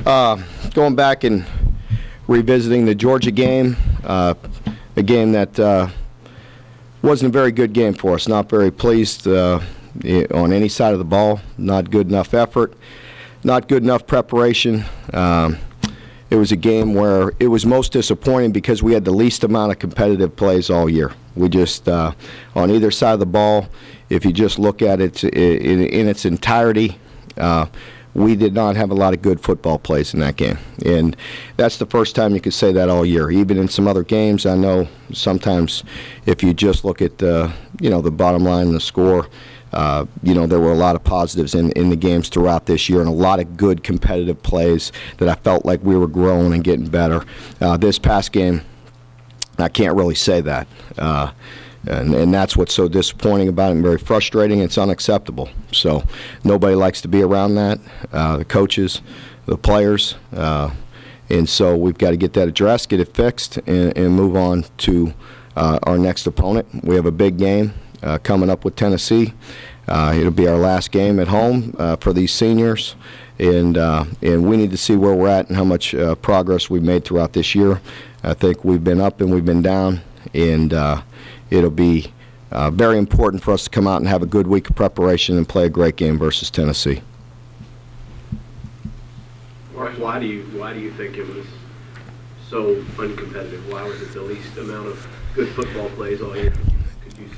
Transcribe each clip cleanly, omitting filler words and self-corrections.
Going back and revisiting the Georgia game, a game that wasn't a very good game for us. Not very pleased on any side of the ball. Not good enough effort. Not good enough preparation. It was a game where it was most disappointing because we had the least amount of competitive plays all year. We just, on either side of the ball, if you just look at it in its entirety, we did not have a lot of good football plays in that game. And that's the first time you could say that all year. Even in some other games, I know sometimes if you just look at the bottom line and the score, there were a lot of positives in the games throughout this year and a lot of good competitive plays that I felt like we were growing and getting better. This past game, I can't really say that. And that's what's so disappointing about it and very frustrating. It's unacceptable. So nobody likes to be around that, the coaches, the players. And so we've got to get that addressed, get it fixed, and move on to our next opponent. We have a big game coming up with Tennessee. It'll be our last game at home for these seniors. And we need to see where we're at and how much progress we've made throughout this year. I think we've been up and we've been down. And it'll be very important for us to come out and have a good week of preparation and play a great game versus Tennessee. Mark, why do you think it was so uncompetitive? Why was it the least amount of good football plays all year? Could you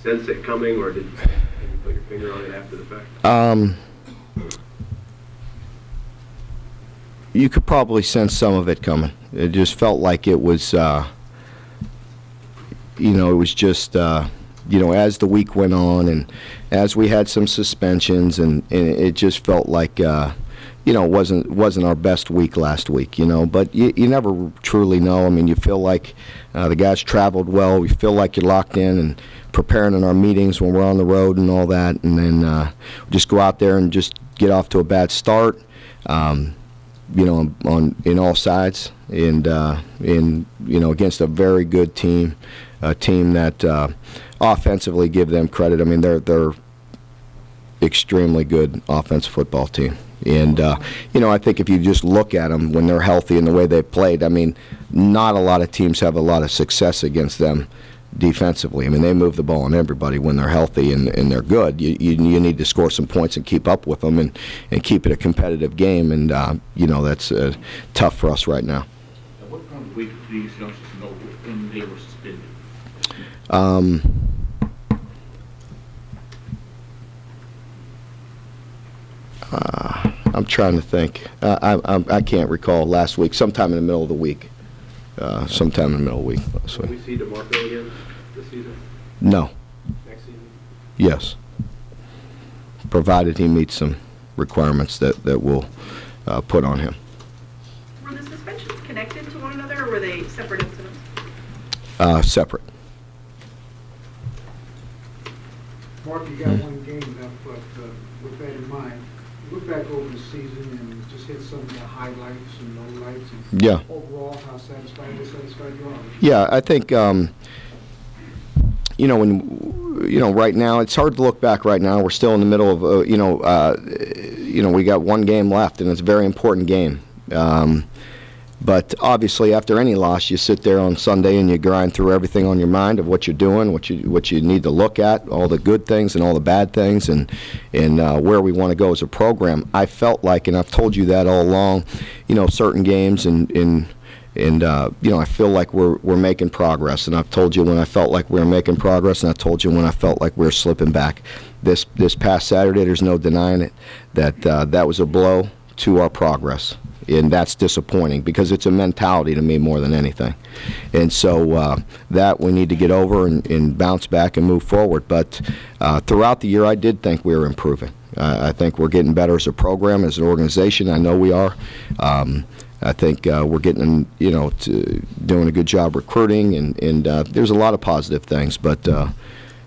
sense it coming, or did you put your finger on it after the fact? You could probably sense some of it coming. It just felt like it was, it was just, as the week went on and as we had some suspensions, and it just felt like, it wasn't our best week last week, But you never truly know. I mean, you feel like the guys traveled well. We feel like you're locked in and preparing in our meetings when we're on the road and all that, and then just go out there and just get off to a bad start. In all sides, and against a very good team, a team that offensively, give them credit. I mean, they're extremely good offensive football team, and I think if you just look at them when they're healthy and the way they played, I mean, not a lot of teams have a lot of success against them defensively. I mean, they move the ball on everybody when they're healthy and they're good. You need to score some points and keep up with them and keep it a competitive game, and that's tough for us right now. What kind of week do these youngsters know when they were suspended? I'm trying to think. I can't recall last week. Sometime in the middle of the week. Sometime in the middle of the week. Will we see DeMarco again this season? No. Next season? Yes. Provided he meets some requirements that we'll put on him. Were the suspensions connected to one another, or were they separate incidents? Separate. Mark, you got one game left, but with that in mind, look back over the season and just hit some of the highlights and lowlights. And yeah. Overall, how satisfied you are? Yeah, I think right now it's hard to look back. Right now, we're still in the middle of we got one game left, and it's a very important game. But obviously, after any loss, you sit there on Sunday and you grind through everything on your mind of what you're doing, what you need to look at, all the good things and all the bad things, and where we want to go as a program. I felt like, and I've told you that all along, certain games and I feel like we're making progress. And I've told you when I felt like we were making progress, and I told you when I felt like we were slipping back. This past Saturday, there's no denying it, that was a blow to our progress. And that's disappointing because it's a mentality to me more than anything. And so that we need to get over and bounce back and move forward. But throughout the year, I did think we were improving. I think we're getting better as a program, as an organization. I know we are. I think we're getting, doing a good job recruiting, and there's a lot of positive things. But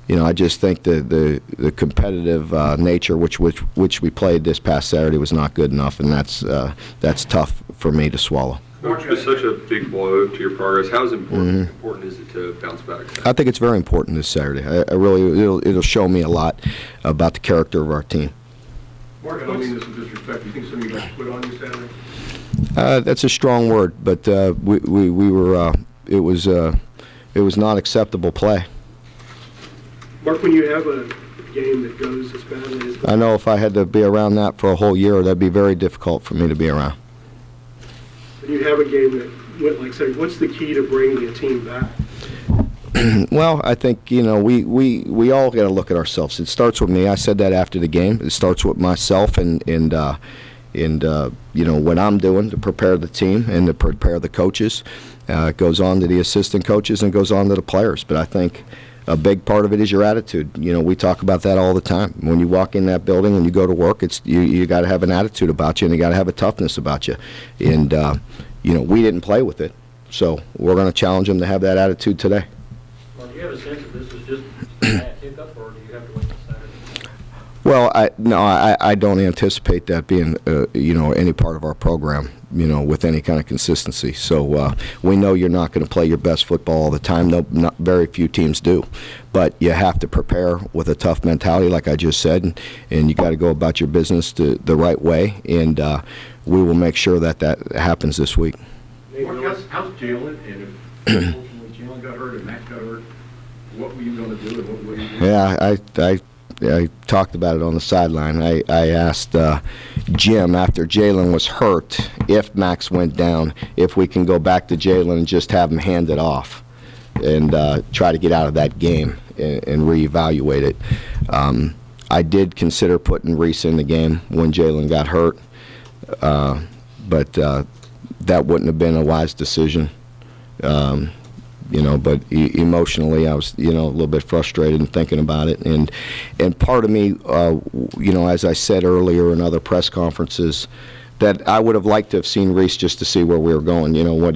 I just think the competitive nature which we played this past Saturday was not good enough, and that's tough for me to swallow. Coach, it was such a big blow to your progress. How important is it to bounce back? I think it's very important this Saturday. I really it'll show me a lot about the character of our team. Mark, I don't mean this with disrespect. Do you think some of you guys quit on you Saturday? That's a strong word, but we were. It was not acceptable play. Mark, when you have a game that goes as badly as I know if I had to be around that for a whole year, that'd be very difficult for me to be around. when you have a game that went like, say, what's the key to bringing a team back? Well, I think, we all got to look at ourselves. It starts with me. I said that after the game. It starts with myself and what I'm doing to prepare the team and to prepare the coaches. It goes on to the assistant coaches and goes on to the players. But I think a big part of it is your attitude. We talk about that all the time. When you walk in that building and you go to work, it's you got to have an attitude about you and you got to have a toughness about you. And we didn't play with it, so we're going to challenge them to have that attitude today. Well, do you have a sense that this is just a bad hiccup, or do you have to wait till Saturday? Well, I don't anticipate that being any part of our program, with any kind of consistency. So we know you're not going to play your best football all the time. No, not very few teams do, but you have to prepare with a tough mentality, like I just said, and you got to go about your business the right way, and we will make sure that happens this week. Mark, how's Jalen? And if unfortunately Jalen got hurt and Max got hurt, what were you going to do and what were you doing? Yeah, I talked about it on the sideline. I asked Jim after Jalen was hurt, if Max went down, if we can go back to Jalen and just have him hand it off and try to get out of that game and reevaluate it. I did consider putting Reese in the game when Jalen got hurt, but that wouldn't have been a wise decision. But emotionally I was, a little bit frustrated and thinking about it. And part of me, as I said earlier in other press conferences, that I would have liked to have seen Reese just to see where we were going,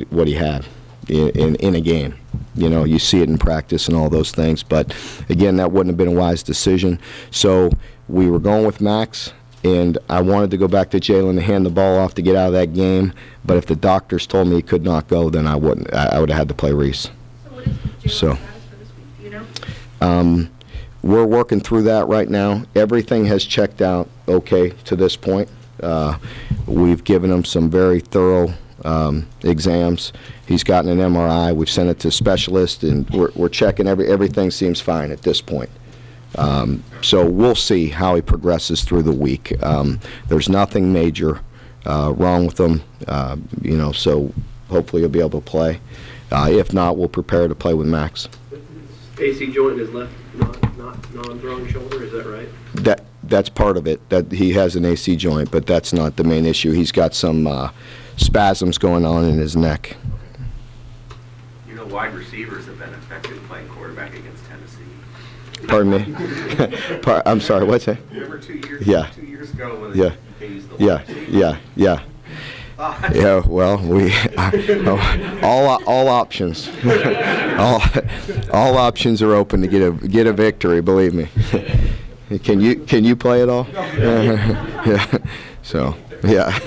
what he had in a game. You see it in practice and all those things. But, again, that wouldn't have been a wise decision. So we were going with Max, and I wanted to go back to Jalen to hand the ball off to get out of that game. But if the doctors told me he could not go, then I wouldn't. I would have had to play Reese. So what is Jalen's status for this week? Do you know? We're working through that right now. Everything has checked out okay to this point. We've given him some very thorough exams. He's gotten an MRI. We've sent it to specialists, and we're checking everything seems fine at this point. So we'll see how he progresses through the week. There's nothing major wrong with him, so hopefully he'll be able to play. If not, we'll prepare to play with Max. AC joint in his left non-throwing shoulder, is that right? That's part of it, that he has an AC joint, but that's not the main issue. He's got some spasms going on in his neck. Wide receivers have been effective playing quarterback against Tennessee. Pardon me? I'm sorry, what's that? Remember 2 years, Yeah. 2 years ago when Yeah. they used the wide receiver? Yeah. Yeah, well, we all options, all options are open to get a victory. Believe me. Can you play at all? Yeah. So yeah.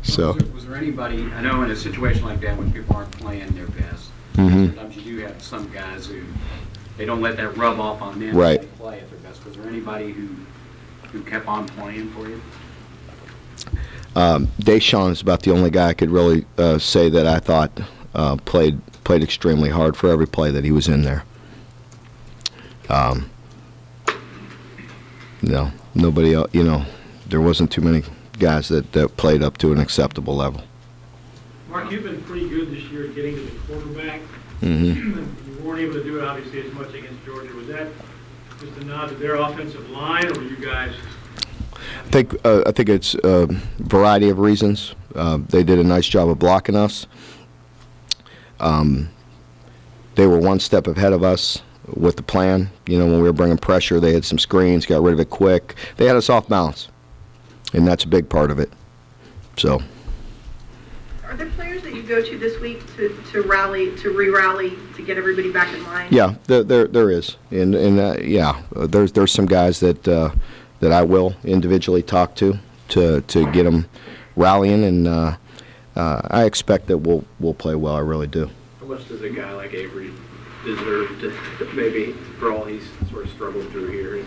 So. Was there anybody? I know in a situation like that when people aren't playing their best, sometimes you do have some guys who they don't let that rub off on them. Right. They play at their best. Was there anybody who kept on playing for you? Deshaun is about the only guy I could really say that I thought played extremely hard for every play that he was in there. No, nobody else. There wasn't too many guys that played up to an acceptable level. Mark, you've been pretty good this year at getting to the quarterback. Mm-hmm. You weren't able to do it, obviously, as much against Georgia. Was that just a nod to their offensive line, or were you guys... I think it's a variety of reasons. They did a nice job of blocking us. They were one step ahead of us with the plan. When we were bringing pressure, they had some screens, got rid of it quick. They had us off balance, and that's a big part of it. So. Are there players that you go to this week to rally, to re-rally, to get everybody back in line? Yeah, there is, and there's some guys that I will individually talk to get them rallying, and I expect that we'll play well. I really do. How much does a guy like Avery deserve to maybe, for all he's sort of struggled through here, and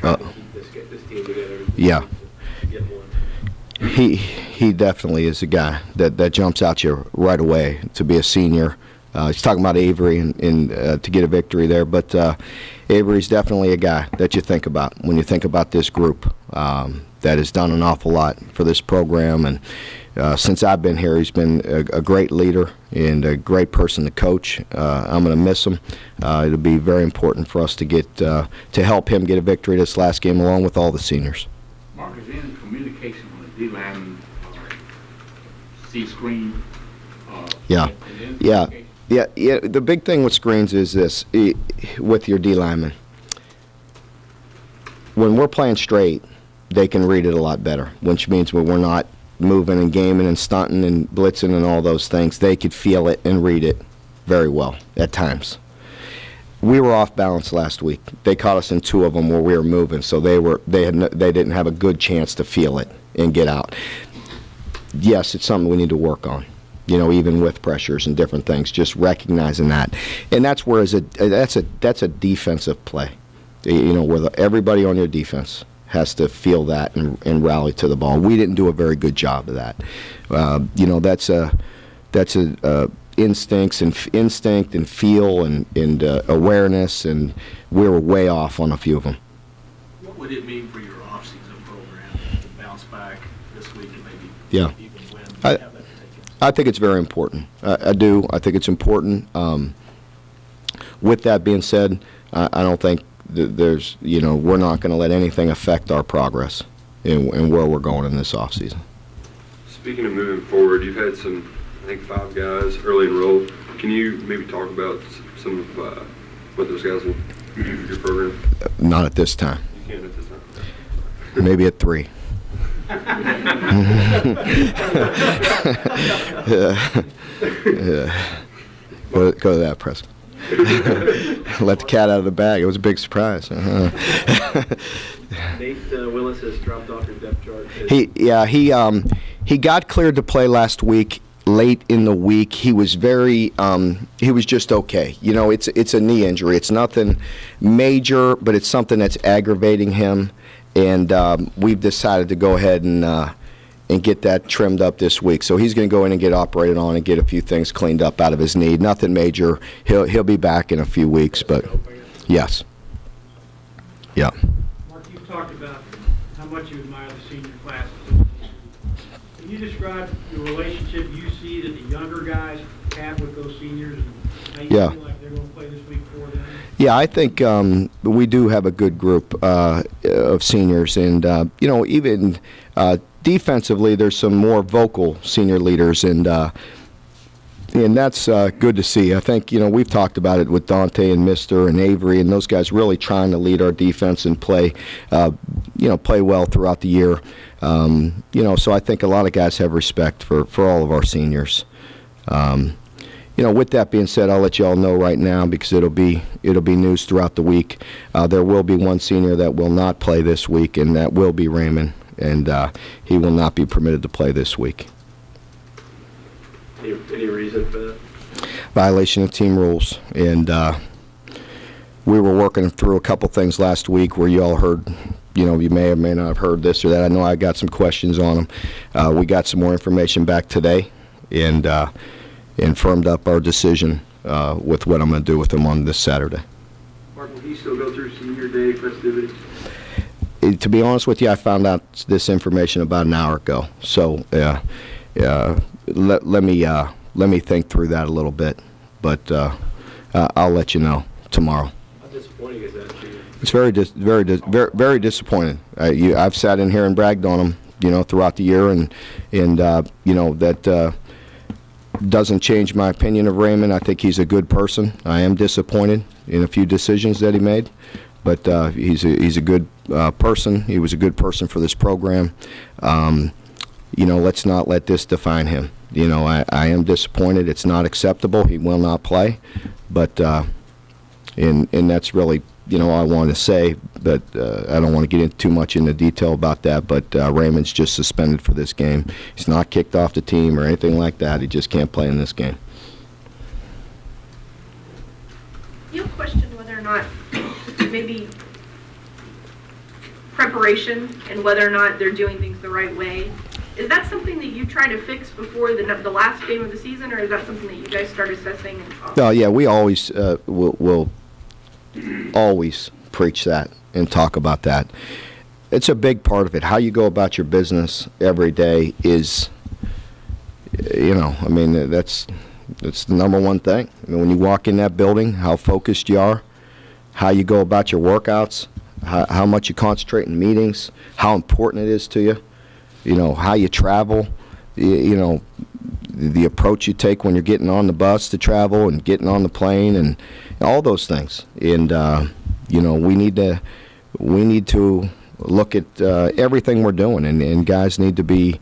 trying to keep this team together. Yeah. To get one. He definitely is a guy that jumps out you right away to be a senior. He's talking about Avery and to get a victory there, but Avery's definitely a guy that you think about when you think about this group that has done an awful lot for this program. And since I've been here, he's been a great leader and a great person to coach. I'm going to miss him. It'll be very important for us to get to help him get a victory this last game along with all the seniors. Mark, is there any communication on the D-line, C screen? Yeah. The big thing with screens is this, with your D linemen. When we're playing straight, they can read it a lot better, which means when we're not moving and gaming and stunting and blitzing and all those things, they could feel it and read it very well at times. We were off balance last week. They caught us in 2 of them where we were moving, so they didn't have a good chance to feel it and get out. Yes, it's something we need to work on. Even with pressures and different things, just recognizing that, and that's where that's a defensive play. Where everybody on your defense has to feel that and rally to the ball. We didn't do a very good job of that. That's a instinct and feel and awareness, and we were way off on a few of them. What would it mean for your off-season program to bounce back this week and maybe even win? I think it's very important. I do. I think it's important. With that being said, I don't think there's, we're not going to let anything affect our progress in where we're going in this offseason. Speaking of moving forward, you've had some, I think, 5 guys early enrolled. Can you maybe talk about some of what those guys will do for your program? Not at this time. You can't at this time. Maybe at 3. Go to that, Preston. Let the cat out of the bag. It was a big surprise. Nate Willis has dropped off your depth chart. He got cleared to play last week. Late in the week, he was he was just okay. It's a knee injury. It's nothing major, but it's something that's aggravating him. And we've decided to go ahead and get that trimmed up this week. So he's going to go in and get operated on and get a few things cleaned up out of his knee. Nothing major. He'll be back in a few weeks, but yes. Yeah. Mark, you've talked about how much you admire the senior class. Can you describe the relationship you see that the younger guys have with those seniors and how you feel like they're going to play this week for them? Yeah, I think we do have a good group of seniors, and even defensively, there's some more vocal senior leaders, and that's good to see. I think we've talked about it with Dante and Mister and Avery, and those guys really trying to lead our defense and play well throughout the year. So I think a lot of guys have respect for all of our seniors. With that being said, I'll let you all know right now because it'll be news throughout the week. There will be one senior that will not play this week, and that will be Raymond, and he will not be permitted to play this week. Any reason for that? Violation of team rules, and we were working through a couple things last week where you all heard. You may or may not have heard this or that. I know I got some questions on them. We got some more information back today, and firmed up our decision with what I'm going to do with them on this Saturday. Mark, will he still go through senior day festivities? To be honest with you, I found out this information about an hour ago. So let me think through that a little bit, but I'll let you know tomorrow. How disappointing is that to you? It's very disappointing. I've sat in here and bragged on them, throughout the year, and that doesn't change my opinion of Raymond. I think he's a good person. I am disappointed in a few decisions that he made, but he's a good person. He was a good person for this program. Let's not let this define him. I am disappointed. It's not acceptable. He will not play, but and that's really all I want to say. But I don't want to get too much into detail about that. But Raymond's just suspended for this game. He's not kicked off the team or anything like that. He just can't play in this game. You questioned whether or not maybe preparation and whether or not they're doing things the right way. Is that something that you try to fix before the last game of the season, or is that something that you guys start assessing? No, yeah, we always will always preach that and talk about that. It's a big part of it. How you go about your business every day is, I mean, that's the number one thing. I mean, when you walk in that building, how focused you are, how you go about your workouts, how much you concentrate in meetings, how important it is to you, how you travel, the approach you take when you're getting on the bus to travel and getting on the plane and all those things. And, we need to look at everything we're doing, and guys need to be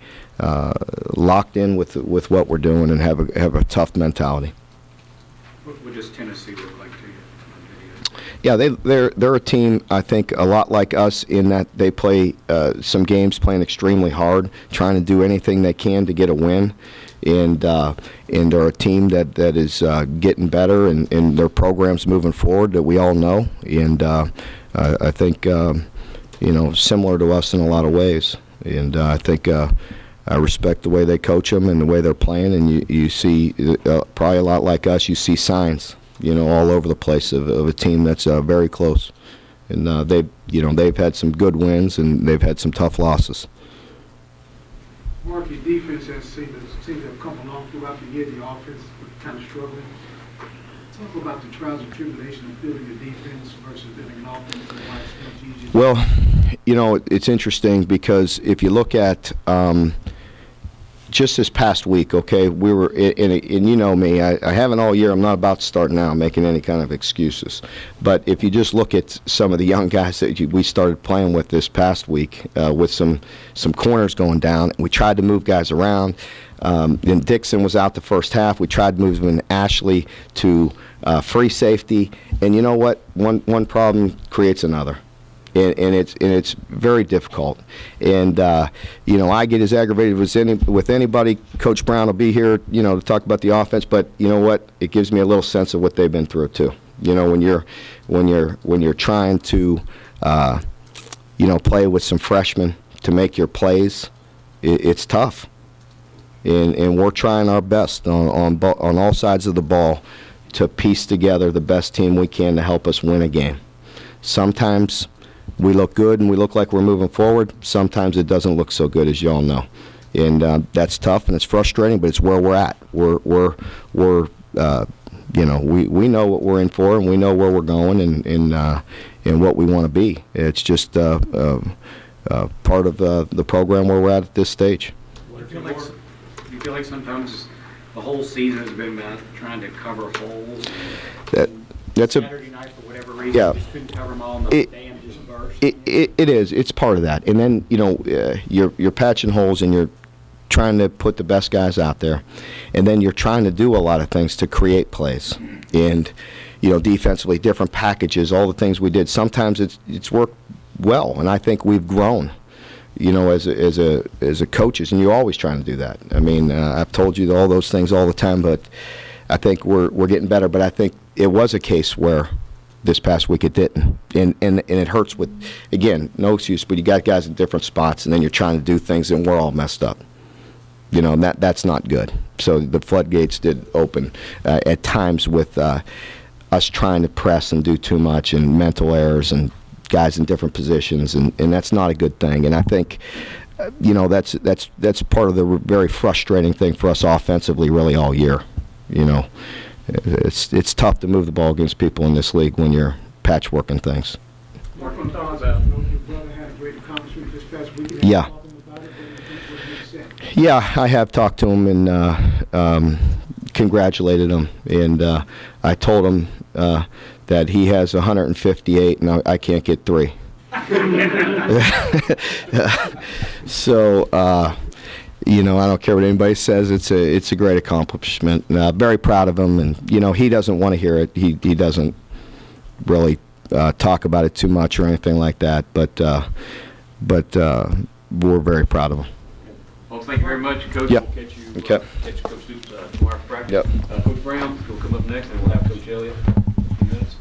locked in with what we're doing and have a tough mentality. What does Tennessee look like to you? Yeah, they're a team, I think, a lot like us in that they play some games playing extremely hard, trying to do anything they can to get a win, and they're a team that is getting better, and their program's moving forward that we all know, and I think similar to us in a lot of ways, and I think I respect the way they coach them and the way they're playing, and you see probably a lot like us, you see signs all over the place of a team that's very close, and they've had some good wins and they've had some tough losses. Mark, your defense has seemed to have come along throughout the year. The offense was kind of struggling. Talk about the trials and tribulations of building a defense versus building an offense and why it's much easier. Well, it's interesting because if you look at just this past week, okay, we were, and you know me, I haven't all year. I'm not about to start now making any kind of excuses. But if you just look at some of the young guys that we started playing with this past week, with some corners going down, we tried to move guys around. Then Dixon was out the first half. We tried to move him in Ashley to free safety, and you know what? One problem creates another. And it's very difficult, and I get as aggravated with anybody. Coach Brown will be here, to talk about the offense. But you know what? It gives me a little sense of what they've been through too. When you're trying to, play with some freshmen to make your plays, it's tough, and we're trying our best on all sides of the ball to piece together the best team we can to help us win a game. Sometimes we look good and we look like we're moving forward. Sometimes it doesn't look so good, as you all know, and that's tough and it's frustrating. But it's where we're at. We're we know what we're in for, and we know where we're going, and what we want to be. It's just part of the program where we're at this stage. Do you feel like sometimes the whole season has been about trying to cover holes? That's Saturday night, for whatever reason, yeah. just couldn't cover them all, and the dam just burst. It is. It's part of that. And then, you're patching holes and you're trying to put the best guys out there. And then you're trying to do a lot of things to create plays. And, defensively, different packages, all the things we did. Sometimes it's worked well, and I think we've grown, as a coaches, and you're always trying to do that. I mean, I've told you all those things all the time, but I think we're getting better. But I think it was a case where this past week it didn't, and it hurts. With, again, no excuse, but you got guys in different spots, and then you're trying to do things, and we're all messed up. And that's not good. So the floodgates did open at times with us trying to press and do too much, and mental errors, and guys in different positions, and that's not a good thing. And I think that's part of the very frustrating thing for us offensively, really all year. It's tough to move the ball against people in this league when you're patchworking things. Mark, on thoughts, your brother had a great accomplishment this past weekend. Yeah. Yeah, I have talked to him and congratulated him, and I told him that he has 158 and I can't get 3. So, I don't care what anybody says. It's a great accomplishment. Very proud of him, and he doesn't want to hear it. He doesn't really talk about it too much or anything like that. But we're very proud of him. Well, thank you very much, Coach. Yep. We'll catch you. Okay. Catch Coach Stoops tomorrow for practice. Yep. Coach Brown will come up next, and we'll have Coach Eliot in a few minutes.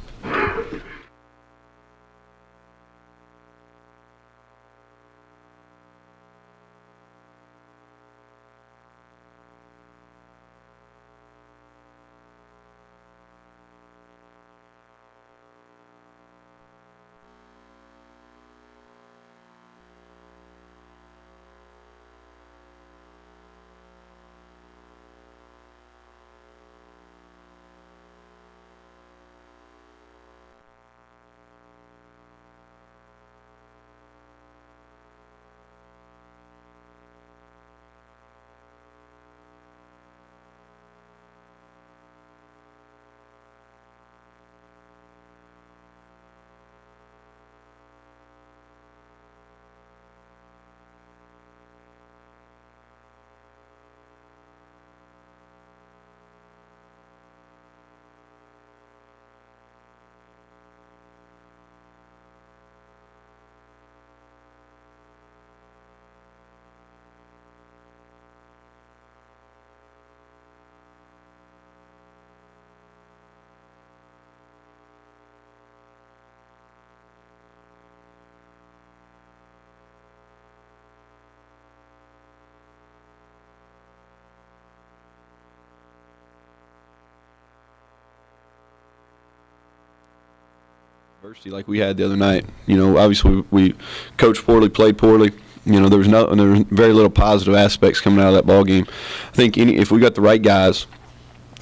adversity like we had the other night. You know, obviously we coached poorly, played poorly. You know, there was very little positive aspects coming out of that ball game. I think if we got the right guys,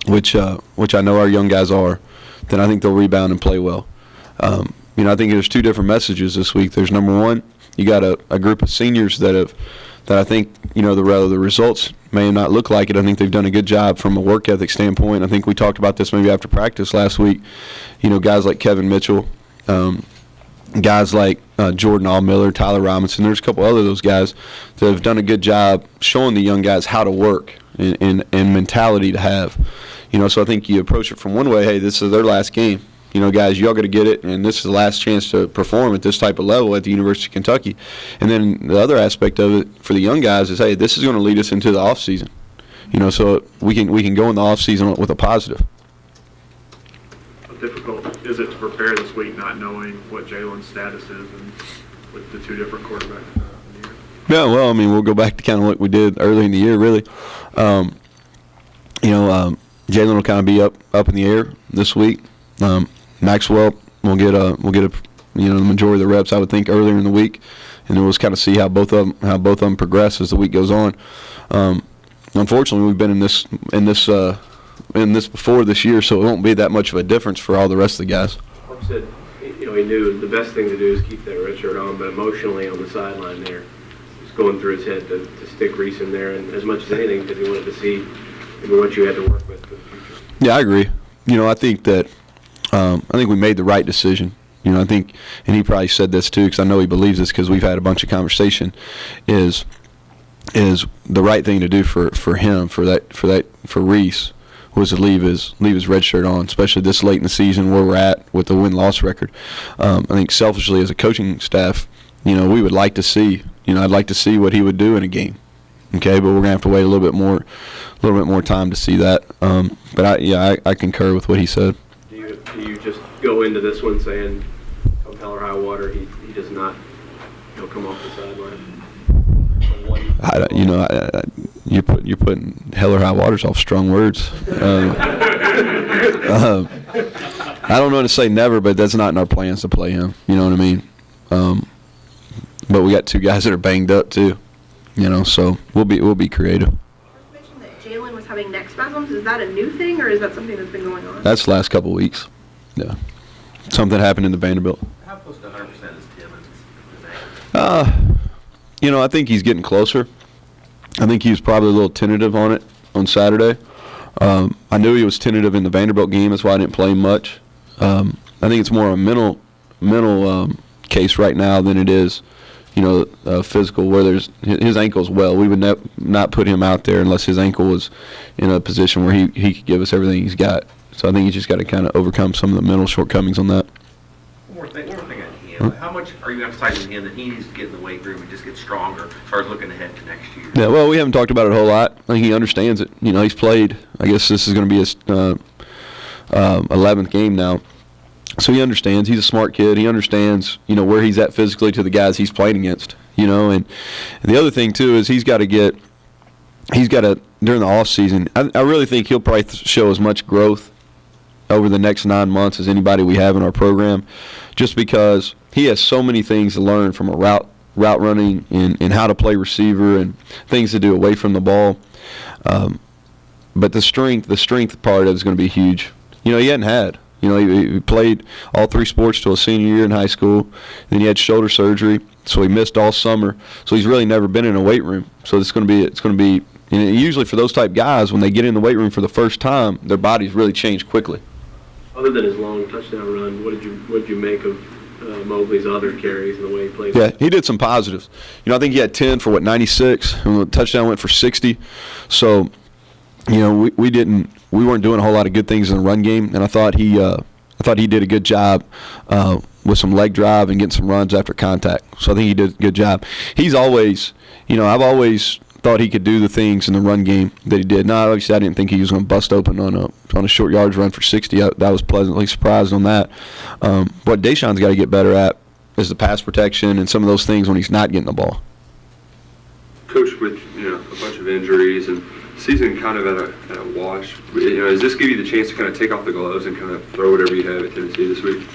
which I know our young guys are, then I think they'll rebound and play well. You know, I think there's two different messages this week. There's number one, you got a group of seniors that I think, you know, the results may not look like it. I think they've done a good job from a work ethic standpoint. I think we talked about this maybe after practice last week. You know, guys like Kevin Mitchell, guys like Jordan Allmiller, Tyler Robinson. There's a couple other those guys that have done a good job showing the young guys how to work and mentality to have. You know, so I think you approach it from one way, hey, this is their last game. You know, guys, y'all got to get it, and this is the last chance to perform at this type of level at the University of Kentucky. And then the other aspect of it for the young guys is, hey, this is going to lead us into the offseason. You know, so we can go in the offseason with a positive. How difficult is it to prepare this week not knowing what Jalen's status is and with the two different quarterbacks in the year? Yeah, well, I mean, we'll go back to kind of what we did early in the year, really. You know, Jalen will kind of be up in the air this week. Maxwell will get a you know, the majority of the reps, I would think, earlier in the week, and then we'll just kind of see how both of them progress as the week goes on. Unfortunately, we've been in this before this year, so it won't be that much of a difference for all the rest of the guys. Mark said, you know, he knew the best thing to do is keep that red shirt on, but emotionally on the sideline there, it's going through his head to stick Reese in there, and as much as anything, because he wanted to see what you had to work with for the future. Yeah, I agree. You know, I think we made the right decision. You know, I think, and he probably said this too, because I know he believes this because we've had a bunch of conversation, is the right thing to do for him, for Reese, was to leave his red shirt on, especially this late in the season where we're at with the win-loss record. I think selfishly as a coaching staff, you know, we would like to see, you know, I'd like to see what he would do in a game. Okay, but we're gonna have to wait a little bit more time to see that. But I concur with what he said. Do you just go into this one saying, come hell or high water, he does not, you know, come off the sideline? You're putting hell or high waters off strong words. I don't know to say never, but that's not in our plans to play him. You know what I mean? But we got two guys that are banged up too. You know, so we'll be creative. You mentioned that Jalen was having neck spasms. Is that a new thing, or is that something that's been going on? That's the last couple of weeks. Yeah, something happened in the Vanderbilt. How close to 100% is Tim? You know, I think he's getting closer. I think he was probably a little tentative on it on Saturday. I knew he was tentative in the Vanderbilt game. That's why I didn't play him much. I think it's more a mental case right now than it is, you know, physical, where his ankle's well. We would not put him out there unless his ankle was in a position where he could give us everything he's got. So I think he's just got to kind of overcome some of the mental shortcomings on that. One more thing on him. How much are you emphasizing him that he needs to get in the weight room and just get stronger as far as looking ahead to next year? Yeah, well, we haven't talked about it a whole lot. I think he understands it. You know, he's played. I guess this is going to be his 11th game now. So he understands. He's a smart kid. He understands, you know, where he's at physically to the guys he's playing against, you know. And the other thing, too, is he's got to, during the off season, I really think he'll probably show as much growth over the next 9 months as anybody we have in our program, just because he has so many things to learn from a route running and how to play receiver and things to do away from the ball. But the strength part of it is going to be huge. You know, he hadn't had. You know, he played all 3 sports till his senior year in high school. Then he had shoulder surgery, so he missed all summer. So he's really never been in a weight room. So it's going to be. And usually for those type guys, when they get in the weight room for the first time, their bodies really change quickly. Other than his long touchdown run, what did you make of Mobley's other carries and the way he played? Yeah, he did some positives. You know, I think he had 10 for 96, and the touchdown went for 60. So, you know, we weren't doing a whole lot of good things in the run game, and I thought he did a good job with some leg drive and getting some runs after contact. So I think he did a good job. He's always, you know, I've always thought he could do the things in the run game that he did. Now, obviously, I didn't think he was going to bust open on a short yards run for 60. That was pleasantly surprised on that. What Deshaun's got to get better at is the pass protection and some of those things when he's not getting the ball. Coach, with, you know, a bunch of injuries and season kind of at a wash, you know, does this give you the chance to kind of take off the gloves and kind of throw whatever you have at Tennessee this week?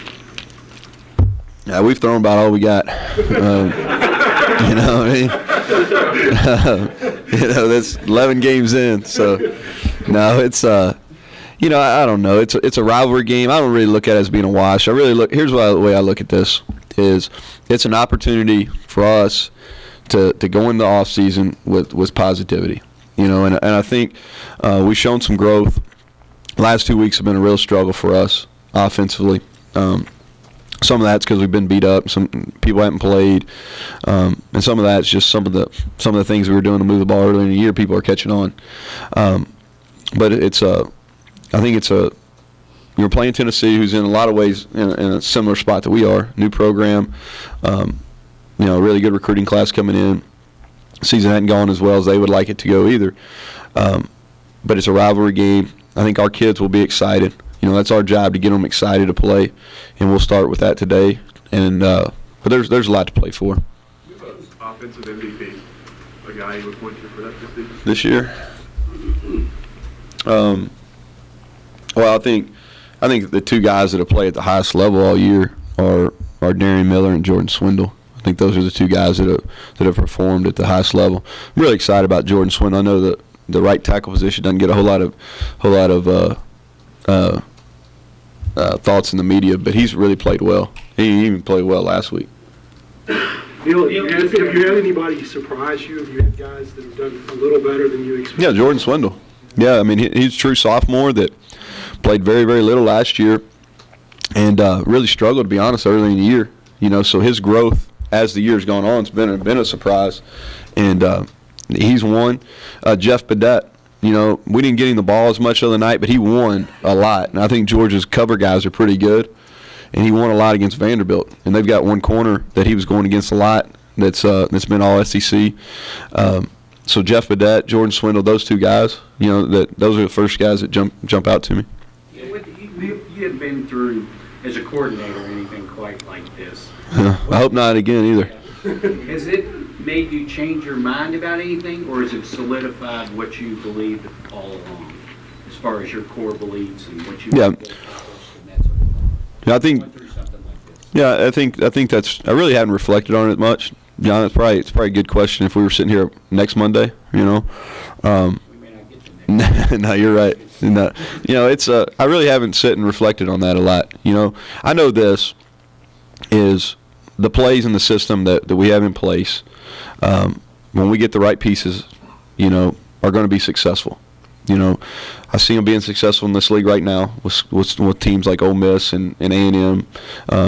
Yeah, we've thrown about all we got. You know what I mean? You know, that's 11 games in. So, no, it's you know, I don't know. It's a rivalry game. I don't really look at it as being a wash. I really look. Here's the way I look at this: is it's an opportunity for us to go in the off season with positivity. You know, and I think we've shown some growth. Last 2 weeks have been a real struggle for us offensively. Some of that's because we've been beat up. Some people haven't played, and some of that's just some of the things we were doing to move the ball earlier in the year. People are catching on, but I think you're playing Tennessee, who's in a lot of ways in a similar spot that we are. New program, you know, really good recruiting class coming in. Season hadn't gone as well as they would like it to go either, but it's a rivalry game. I think our kids will be excited. You know, that's our job to get them excited to play, and we'll start with that today. And but there's a lot to play for. Offensive MVP, a guy you would point to for that this year. Well, I think the two guys that have played at the highest level all year are Darian Miller and Jordan Swindle. I think those are the two guys that have performed at the highest level. I'm really excited about Jordan Swindle. I know that the right tackle position doesn't get a whole lot of thoughts in the media, but he's really played well. He even played well last week. Neal, have you had anybody surprise you? Have you had guys that have done a little better than you expected? Yeah, Jordan Swindle. Yeah, I mean, he's a true sophomore that played very, very little last year and really struggled, to be honest, early in the year. You know, so his growth as the year's gone on has been a surprise. And he's won. Jeff Badette, you know, we didn't get him the ball as much the other night, but he won a lot. And I think Georgia's cover guys are pretty good. And he won a lot against Vanderbilt. And they've got one corner that he was going against a lot that's been all SEC. So Jeff Badette, Jordan Swindle, those two guys, you know, those are the first guys that jump out to me. Yeah, you hadn't been through as a coordinator anything quite like this. I hope not again either. Has it made you change your mind about anything, or has it solidified what you believed all along, as far as your core beliefs and what you accomplished and that sort of thing? Yeah, I think. Went through something like this. Yeah, I think that's. I really haven't reflected on it much. John, it's probably a good question if we were sitting here next Monday. You know. We may not get you next. No, you're right. No, you know, it's. I really haven't sit and reflected on that a lot. You know, I know this is the plays in the system that we have in place. When we get the right pieces, you know, are going to be successful. You know, I see them being successful in this league right now with teams like Ole Miss and A&M,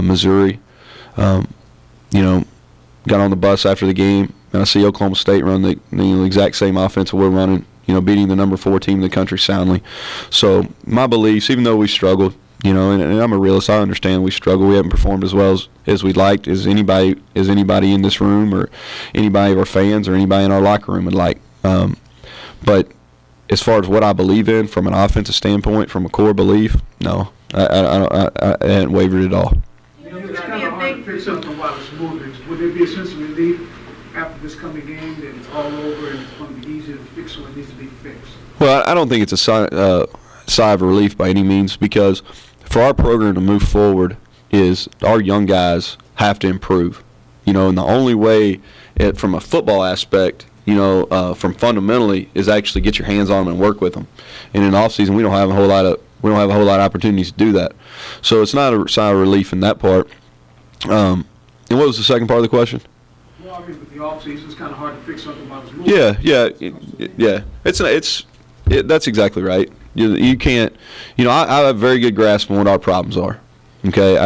Missouri. You know, got on the bus after the game, and I see Oklahoma State run the exact same offense that we're running, you know, beating the number 4 team in the country soundly. So my beliefs, even though we struggled, you know, and I'm a realist, I understand we struggle. We haven't performed as well as we'd liked, as anybody in this room or anybody of our fans or anybody in our locker room would like. But as far as what I believe in from an offensive standpoint, from a core belief, no, I hadn't wavered at all. It's kind of hard to fix something while it's moving. Would there be a sense of relief after this coming game that it's all over and it's going to be easier to fix what needs to be fixed? Well, I don't think it's a sigh of relief by any means, because for our program to move forward is our young guys have to improve. You know, and the only way from a football aspect, you know, from fundamentally, is actually get your hands on them and work with them. And in the off season, we don't have a whole lot of opportunities to do that. So it's not a sigh of relief in that part. And what was the second part of the question? Well, I mean, with the off season, it's kind of hard to fix something while it's moving. Yeah. That's exactly right. You can't. You know, I have a very good grasp on what our problems are. Okay,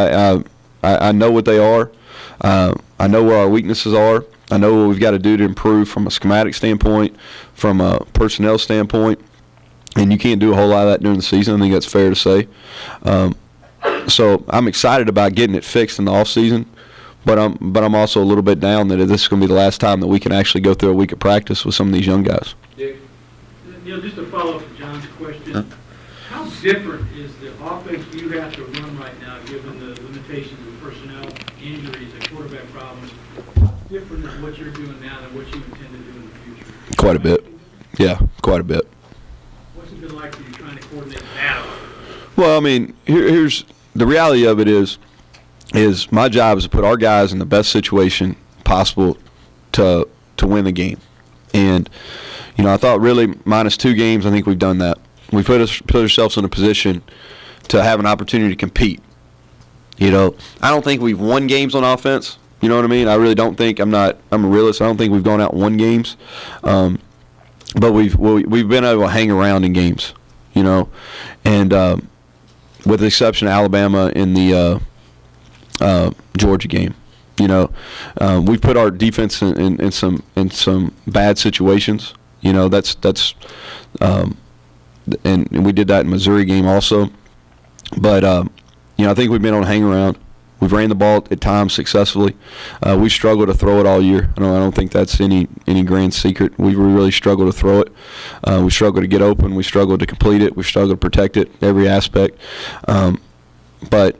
I know what they are. I know where our weaknesses are. I know what we've got to do to improve from a schematic standpoint, from a personnel standpoint, and you can't do a whole lot of that during the season. I think that's fair to say. So I'm excited about getting it fixed in the off season, but I'm also a little bit down that this is going to be the last time that we can actually go through a week of practice with some of these young guys. Dick, you know, just to follow up to John's question, how different is the offense you have to run right now, given the limitations of personnel, injuries, and quarterback problems? How different is what you're doing now than what you intend to do in the future? Quite a bit. Yeah, quite a bit. What's it been like for you trying to coordinate that? Well, I mean, here's the reality of it is is my job is to put our guys in the best situation possible to win the game. And, I thought really minus 2 games, I think we've done that. We put ourselves in a position to have an opportunity to compete. I don't think we've won games on offense. You know what I mean? I really don't think. I'm a realist. I don't think we've gone out and won games. But we've been able to hang around in games, and with the exception of Alabama in the Georgia game, we've put our defense in some bad situations. And we did that in Missouri game also. But I think we've been on a hang around. We've ran the ball at times successfully. We struggle to throw it all year. I don't think that's any grand secret. We really struggle to throw it. We struggle to get open. We struggle to complete it. We struggle to protect it, every aspect. But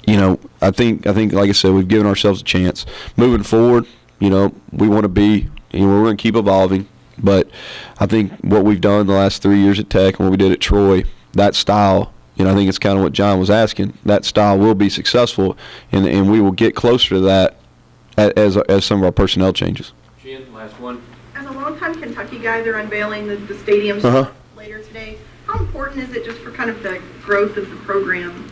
I think like I said, we've given ourselves a chance. Moving forward, we want to be. We're going to keep evolving. But I think what we've done the last 3 years at Tech and what we did at Troy, that style. I think it's kind of what John was asking. That style will be successful, and we will get closer to that as some of our personnel changes. Jen, last one. As a longtime Kentucky guy, they're unveiling the stadiums later today. How important is it just for kind of the growth of the program,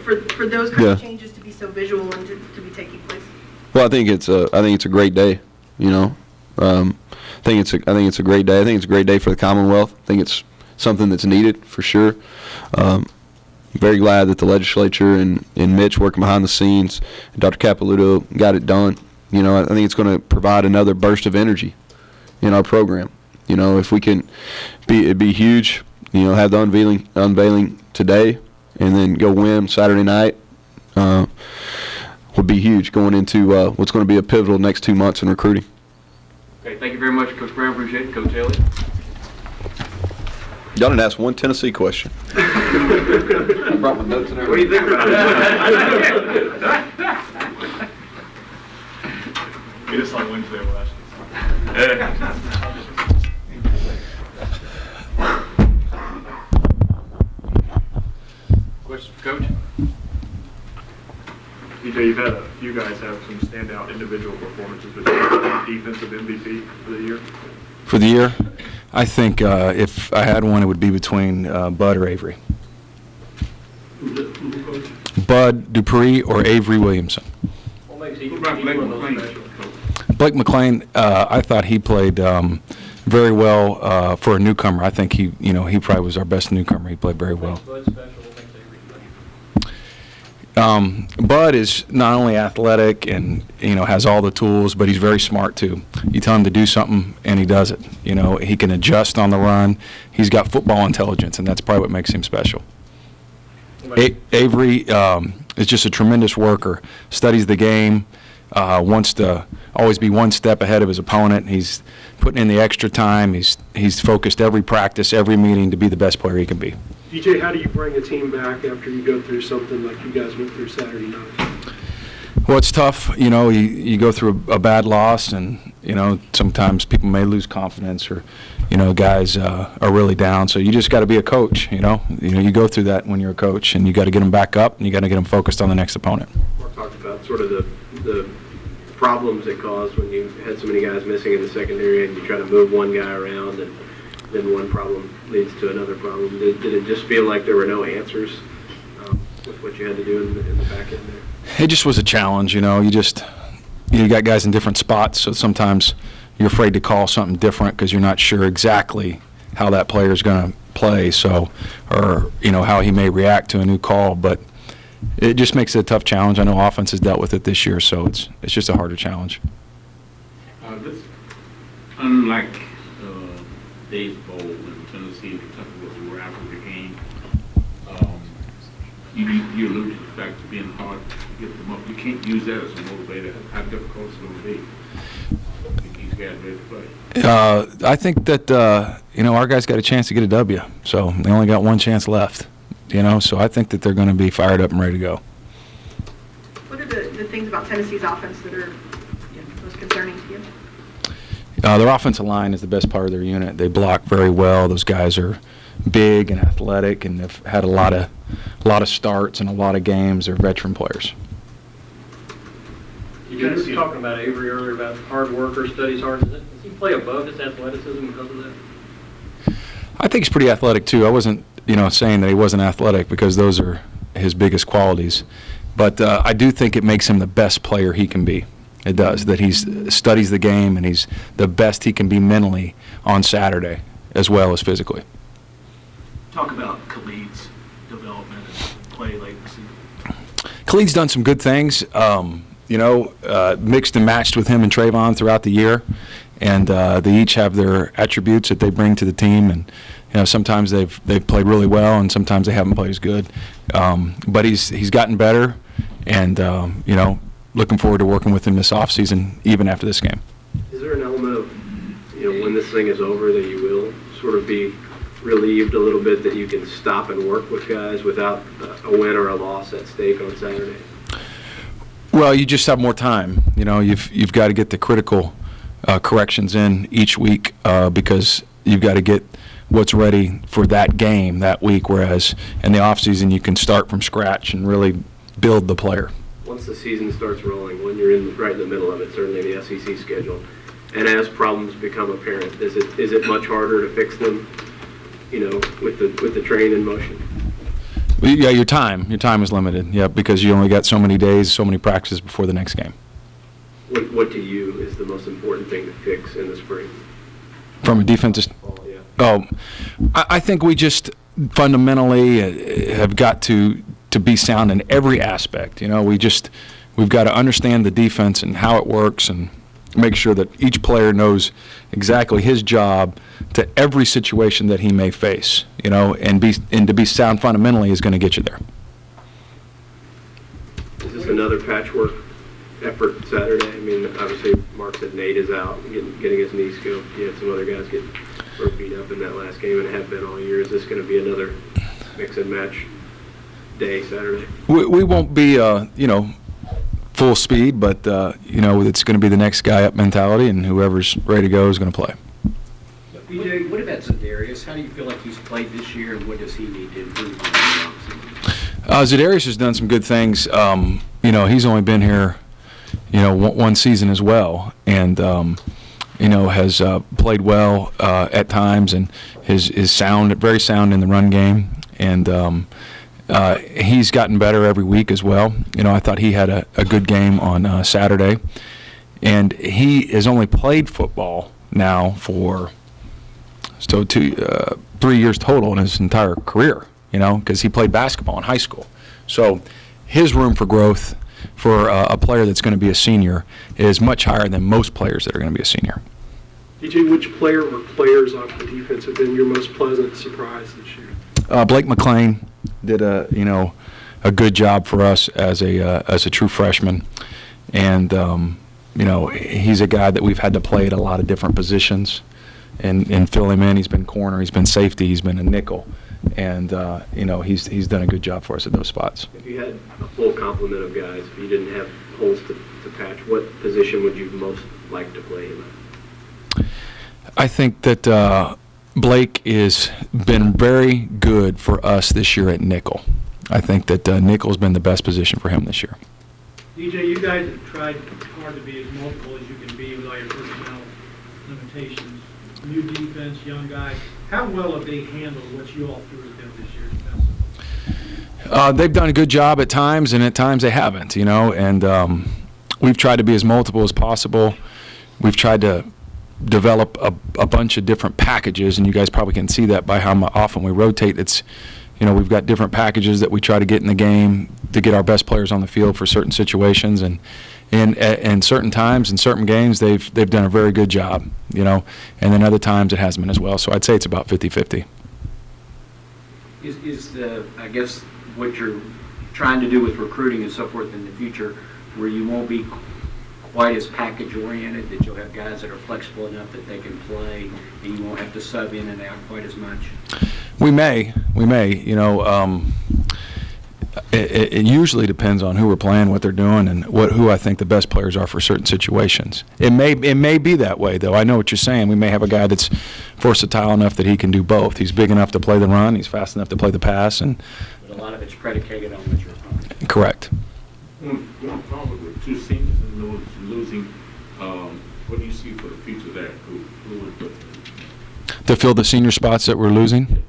for those kind of changes to be so visual and to be taking place? Well, I think it's a great day. I think it's a great day. I think it's a great day for the Commonwealth. I think it's something that's needed for sure. Very glad that the legislature and Mitch working behind the scenes, and Dr. Capilouto got it done. I think it's going to provide another burst of energy in our program. If we can it'd be huge. Have the unveiling today, and then go win Saturday night. Would be huge going into what's going to be a pivotal next 2 months in recruiting. Okay, thank you very much, Coach Brown. Appreciate it. Coach Eliot. Y'all didn't ask one Tennessee question. I brought my notes and everything. What do you think about it? Get us on Wednesday, we'll ask you. Questions, Coach? DJ, you've had a few guys have some standout individual performances, but do you have a defensive MVP for the year? For the year? I think if I had one, it would be between Bud or Avery. Bud Dupree or Avery Williamson. What about Blake McClain? Blake McClain, I thought he played very well for a newcomer. I think he probably was our best newcomer. He played very well. Bud is not only athletic and has all the tools, but he's very smart too. You tell him to do something and he does it. He can adjust on the run. He's got football intelligence, and that's probably what makes him special. Avery is just a tremendous worker. Studies the game, wants to always be one step ahead of his opponent. He's putting in the extra time. He's focused every practice, every meeting to be the best player he can be. DJ, how do you bring a team back after you go through something like you guys went through Saturday night? Well, it's tough. You go through a bad loss, and, sometimes people may lose confidence, or, guys are really down. So you just got to be a coach, you go through that when you're a coach, and you got to get them back up, and you got to get them focused on the next opponent. Mark talked about sort of the problems it caused when you had so many guys missing in the secondary, and you try to move one guy around, and then one problem leads to another problem. Did it just feel like there were no answers with what you had to do in the back end there? It just was a challenge, you got guys in different spots, so sometimes you're afraid to call something different because you're not sure exactly how that player is going to play, or how he may react to a new call. But it just makes it a tough challenge. I know offense has dealt with it this year, so it's just a harder challenge. Unlike Days Bowl when Tennessee and Kentucky was a rivalry game, you alluded to the fact of being hard to get them up. You can't use that as a motivator. How difficult it's going to be to get these guys ready to play? I think that our guys got a chance to get a W, so they only got one chance left. So I think that they're going to be fired up and ready to go. What are the things about Tennessee's offense that are most concerning to you? Their offensive line is the best part of their unit. They block very well. Those guys are big and athletic and have had a lot of starts and a lot of games. They're veteran players. You guys were talking about Avery earlier about hard worker, studies hard. Does he play above his athleticism because of that? I think he's pretty athletic too. I wasn't, saying that he wasn't athletic because those are his biggest qualities. But I do think it makes him the best player he can be. It does, that he studies the game and he's the best he can be mentally on Saturday as well as physically. Talk about Khalid's development and play late in the season. Khalid's done some good things, mixed and matched with him and Trayvon throughout the year. And they each have their attributes that they bring to the team. And, sometimes they've played really well and sometimes they haven't played as good. But he's gotten better and, looking forward to working with him this offseason, even after this game. Is there an element of, when this thing is over, that you will sort of be relieved a little bit that you can stop and work with guys without a win or a loss at stake on Saturday? Well, you just have more time. You've got to get the critical corrections in each week because you've got to get what's ready for that game that week, whereas in the offseason you can start from scratch and really build the player. Once the season starts rolling, when you're right in the middle of it, certainly the SEC schedule, and as problems become apparent, is it much harder to fix them, with the train in motion? Yeah, your time is limited. Yeah, because you only got so many days, so many practices before the next game. What to you is the most important thing to fix in the spring? From a defensive, I think we just fundamentally have got to be sound in every aspect. We've got to understand the defense and how it works and make sure that each player knows exactly his job to every situation that he may face, and to be sound fundamentally is going to get you there. Is this another patchwork effort Saturday? I mean, obviously Mark said Nate is out, getting his knee scoped. You had some other guys get beat up in that last game and have been all year. Is this going to be another mix and match day Saturday? We won't be, full speed, but, it's going to be the next guy up mentality, and whoever's ready to go is going to play. BJ, what about Zadarius? How do you feel like he's played this year, and what does he need to improve on? Zadarius has done some good things. He's only been here, one season as well, and has played well at times, and is very sound in the run game, and he's gotten better every week as well. I thought he had a good game on Saturday, and he has only played football now for 3 years total in his entire career, because he played basketball in high school. So his room for growth for a player that's going to be a senior is much higher than most players that are going to be a senior. DJ, which player or players off the defense have been your most pleasant surprise this year? Blake McLean did a good job for us as a true freshman, and he's a guy that we've had to play at a lot of different positions and fill him in. He's been corner, he's been safety, he's been a nickel, and he's done a good job for us at those spots. If you had a full complement of guys, if you didn't have holes to patch, what position would you most like to play him at? I think that Blake has been very good for us this year at nickel. I think that nickel's been the best position for him this year. DJ, you guys have tried hard to be as multiple as you can be with all your personnel limitations. New defense, young guys. How well have they handled what you all threw at them this year? They've done a good job at times, and at times they haven't, and we've tried to be as multiple as possible. We've tried to develop a bunch of different packages, and you guys probably can see that by how often we rotate. It's, we've got different packages that we try to get in the game to get our best players on the field for certain situations, and certain times in certain games they've done a very good job, and then other times it hasn't been as well. So I'd say it's about 50-50. Is I guess what you're trying to do with recruiting and so forth in the future, where you won't be quite as package oriented, that you'll have guys that are flexible enough that they can play and you won't have to sub in and out quite as much? We may. It usually depends on who we're playing, what they're doing, and who I think the best players are for certain situations. It may be that way, though. I know what you're saying. We may have a guy that's versatile enough that he can do both. He's big enough to play the run. He's fast enough to play the pass. And But a lot of it's predicated on what you're opponent. correct. Going forward with two seniors and losing, what do you see for the future there? Who would put To fill the senior spots that we're losing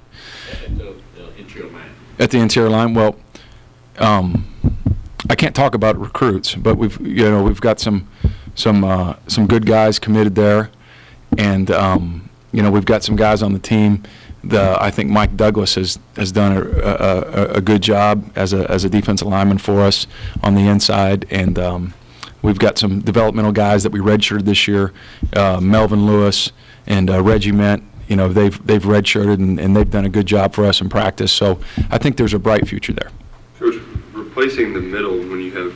at the interior line? at the interior line, well, I can't talk about recruits, but we've got some good guys committed there, and we've got some guys on the team. I think Mike Douglas has done a good job as a defensive lineman for us on the inside, and we've got some developmental guys that we redshirted this year, Melvin Lewis and Reggie Ment. They've redshirted and they've done a good job for us in practice. So I think there's a bright future there. Coach, replacing the middle when you have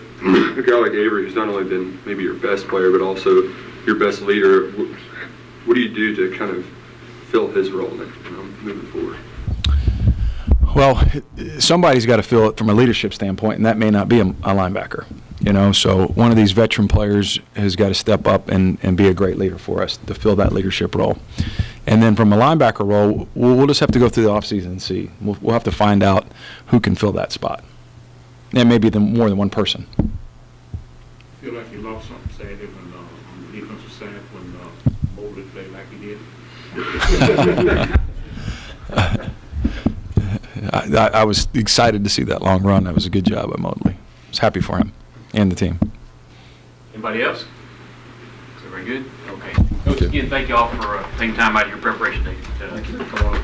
a guy like Avery who's not only been maybe your best player but also your best leader, what do you do to kind of fill his role moving forward? Well, somebody's got to fill it from a leadership standpoint, and that may not be a linebacker. So one of these veteran players has got to step up and be a great leader for us to fill that leadership role. And then from a linebacker role, we'll just have to go through the offseason and see. We'll have to find out who can fill that spot. And maybe more than one person. Feel like you lost something Saturday when on the defensive side when Mobley played like he did? I was excited to see that long run. That was a good job by Mobley. I was happy for him and the team. Anybody else? Is everybody good? Okay. Coach, again, thank you all for taking time out of your preparation day to come on